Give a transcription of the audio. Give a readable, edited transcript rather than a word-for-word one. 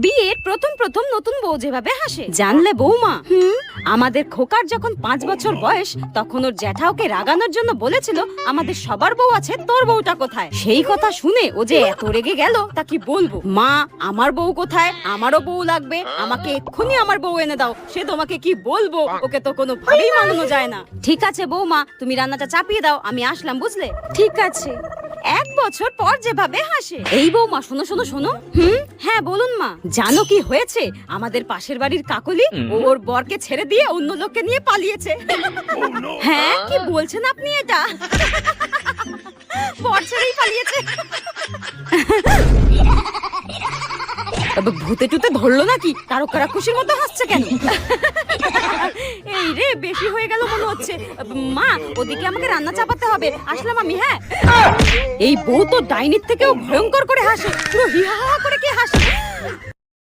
বিয়ের প্রথম প্রথম নতুন বউ যেভাবে হাসে জানলে বৌমা, আমাদের খোকার যখন 5 বছর বয়স তখন ওর জ্যাঠা ওকে রাগানোর জন্য বলেছিল আমাদের সবার বউ আছে, তোর বউটা কোথায়? সেই কথা শুনে ও যে এত রেগে গেল তা কি বলবো। মা, আমার বউ কোথায়? আমারও বউ লাগবে, আমাকে এক্ষুনি আমার বউ এনে দাও। সে তোমাকে কি বলবো, ওকে তো কোনো ভাবেই মানানো যায় না। ঠিক আছে বৌমা, তুমি রান্নাটা চাপিয়ে দাও, আমি আসলাম, বুঝলে? ঠিক আছে। 1 বছর পর যেভাবে হাসে। এই বৌমা, শোনো শোনো শোনো। হ্যাঁ বলুন মা। জানো কি হয়েছে? আমাদের পাশের বাড়ির কাকলি ওর বরকে ছেড়ে দিয়ে অন্য লোককে নিয়ে পালিয়েছে। হ্যাঁ, কি বলছেন আপনি এটা? বর ছেড়েই পালিয়েছে? ভূতে টুতে ধরলো নাকি? তারকারা খুশির মতো হাসছে কেন? এই রে, বেশি হয়ে গেল মনে হচ্ছে। মা, ওদিকে আমাকে রান্না চাপাতে হবে, আসলাম আমি। হ্যাঁ, এই বউ তো ডাইনির থেকেও ভয়ঙ্কর করে হাসে, পুরো হিহা করে কি হাসে।